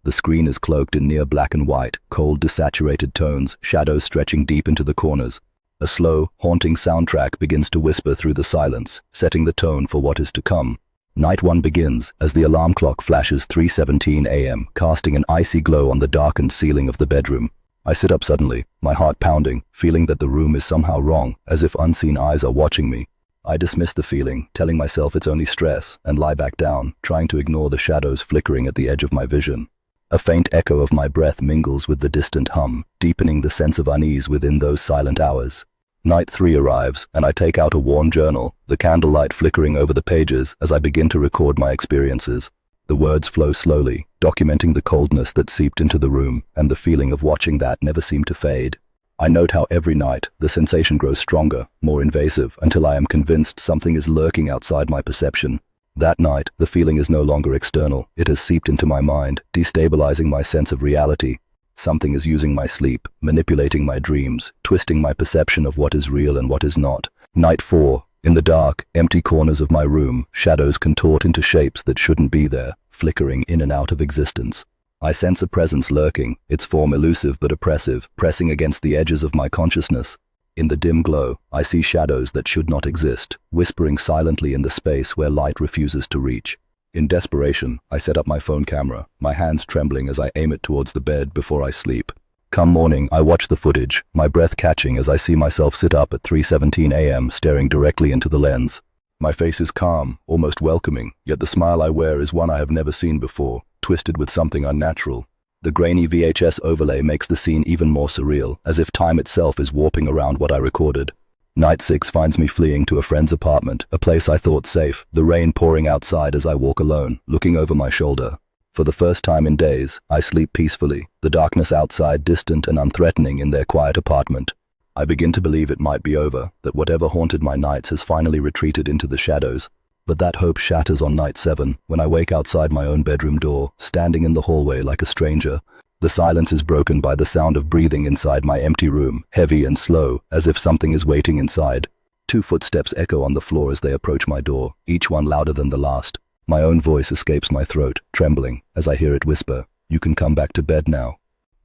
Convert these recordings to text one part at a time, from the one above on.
The screen is cloaked in near black and white, cold, desaturated tones, shadows stretching deep into the corners. A slow, haunting soundtrack begins to whisper through the silence, setting the tone for what is to come. Night 1 begins as the alarm clock flashes 3:17 a.m., casting an icy glow on the darkened ceiling of the bedroom. I sit up suddenly, my heart pounding, feeling that the room is somehow wrong, as if unseen eyes are watching me. I dismiss the feeling, telling myself it's only stress, and lie back down, trying to ignore the shadows flickering at the edge of my vision. A faint echo of my breath mingles with the distant hum, deepening the sense of unease within those silent hours. Night 3 arrives, and I take out a worn journal, the candlelight flickering over the pages as I begin to record my experiences. The words flow slowly, documenting the coldness that seeped into the room, and the feeling of watching that never seemed to fade. I note how every night, the sensation grows stronger, more invasive, until I am convinced something is lurking outside my perception. That night, the feeling is no longer external, it has seeped into my mind, destabilizing my sense of reality. Something is using my sleep, manipulating my dreams, twisting my perception of what is real and what is not. Night 4. In the dark, empty corners of my room, shadows contort into shapes that shouldn't be there, flickering in and out of existence. I sense a presence lurking, its form elusive but oppressive, pressing against the edges of my consciousness. In the dim glow, I see shadows that should not exist, whispering silently in the space where light refuses to reach. In desperation, I set up my phone camera, my hands trembling as I aim it towards the bed before I sleep. Come morning, I watch the footage, my breath catching as I see myself sit up at 3:17 a.m. staring directly into the lens. My face is calm, almost welcoming, yet the smile I wear is one I have never seen before, twisted with something unnatural. The grainy VHS overlay makes the scene even more surreal, as if time itself is warping around what I recorded. Night 6 finds me fleeing to a friend's apartment, a place I thought safe, the rain pouring outside as I walk alone, looking over my shoulder. For the first time in days, I sleep peacefully, the darkness outside distant and unthreatening in their quiet apartment. I begin to believe it might be over, that whatever haunted my nights has finally retreated into the shadows. But that hope shatters on night 7, when I wake outside my own bedroom door, standing in the hallway like a stranger. The silence is broken by the sound of breathing inside my empty room, heavy and slow, as if something is waiting inside. 2 footsteps echo on the floor as they approach my door, each one louder than the last. My own voice escapes my throat, trembling, as I hear it whisper, "You can come back to bed now."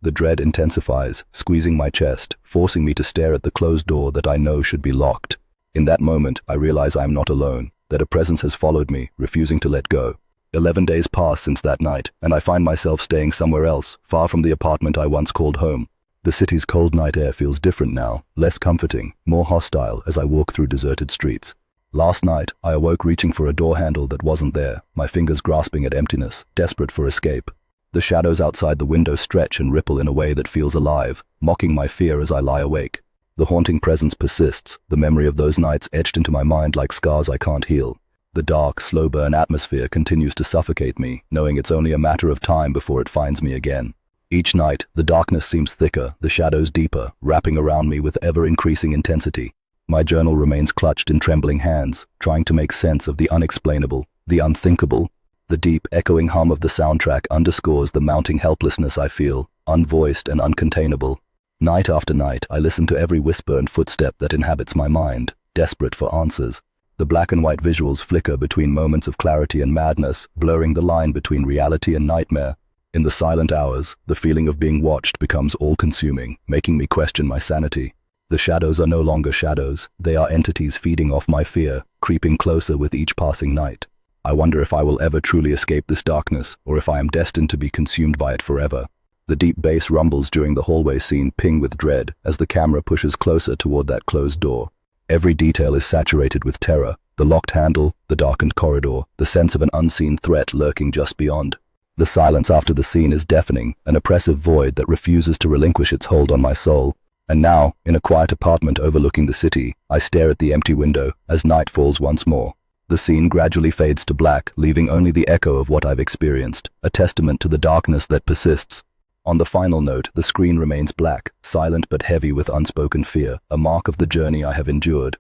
The dread intensifies, squeezing my chest, forcing me to stare at the closed door that I know should be locked. In that moment, I realize I am not alone, that a presence has followed me, refusing to let go. 11 days pass since that night, and I find myself staying somewhere else, far from the apartment I once called home. The city's cold night air feels different now, less comforting, more hostile as I walk through deserted streets. Last night, I awoke reaching for a door handle that wasn't there, my fingers grasping at emptiness, desperate for escape. The shadows outside the window stretch and ripple in a way that feels alive, mocking my fear as I lie awake. The haunting presence persists, the memory of those nights etched into my mind like scars I can't heal. The dark, slow-burn atmosphere continues to suffocate me, knowing it's only a matter of time before it finds me again. Each night, the darkness seems thicker, the shadows deeper, wrapping around me with ever-increasing intensity. My journal remains clutched in trembling hands, trying to make sense of the unexplainable, the unthinkable. The deep, echoing hum of the soundtrack underscores the mounting helplessness I feel, unvoiced and uncontainable. Night after night, I listen to every whisper and footstep that inhabits my mind, desperate for answers. The black and white visuals flicker between moments of clarity and madness, blurring the line between reality and nightmare. In the silent hours, the feeling of being watched becomes all-consuming, making me question my sanity. The shadows are no longer shadows, they are entities feeding off my fear, creeping closer with each passing night. I wonder if I will ever truly escape this darkness, or if I am destined to be consumed by it forever. The deep bass rumbles during the hallway scene ping with dread as the camera pushes closer toward that closed door. Every detail is saturated with terror, the locked handle, the darkened corridor, the sense of an unseen threat lurking just beyond. The silence after the scene is deafening, an oppressive void that refuses to relinquish its hold on my soul. And now, in a quiet apartment overlooking the city, I stare at the empty window as night falls once more. The scene gradually fades to black, leaving only the echo of what I've experienced, a testament to the darkness that persists. On the final note, the screen remains black, silent but heavy with unspoken fear, a mark of the journey I have endured.